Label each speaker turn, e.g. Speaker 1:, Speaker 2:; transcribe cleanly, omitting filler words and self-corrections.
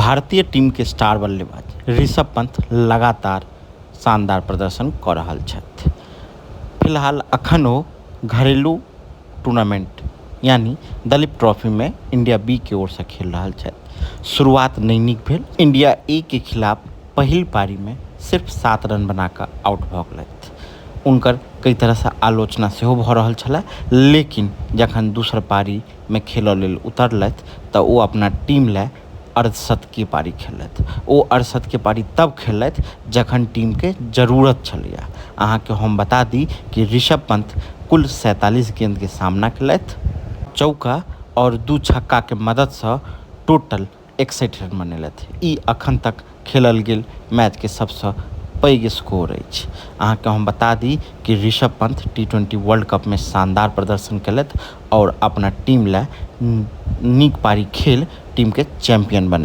Speaker 1: भारतीय टीम के स्टार बल्लेबाज ऋषभ पंत लगातार शानदार प्रदर्शन कऽ रहल छथि। फिलहाल अखन ओ घरेलू टूर्नामेंट यानी दलीप ट्रॉफी में इंडिया बी के ओर से खेल रहल छथि। शुरुआत नहीं नीक भेल। इंडिया ए के खिलाफ पहिल पारी में सिर्फ 7 रन बना कऽ आउट भऽ गेलथि। उनकर कई तरह से आलोचना सेहो भऽ रहल छलै, लेकिन जखन दोसर पारी में खेलऽ लेल उतरलथि तऽ ओ अपना टीम लए अर्धशतकीय पारी खेललथि। ओ अर्धशतकीय पारी तब खेललथि जखन टीम के जरूरत छलैए। अहाँके हम बता दी कि ऋषभ पंत कुल 47 गेंद के सामना केलथि। चौका और 2 छक्का के मदद से टोटल 61 रन बनेलथि। ई अखन तक खेलल गेल मैच के सबसे पैघ स्कोर अछि। अहाँके हम बता दी कि Rishabh Pant T20 world cup में शानदार प्रदर्शन केलथि और अपना टीम लए नीक पारी खेल टीम के चैंपियन बनेलथि।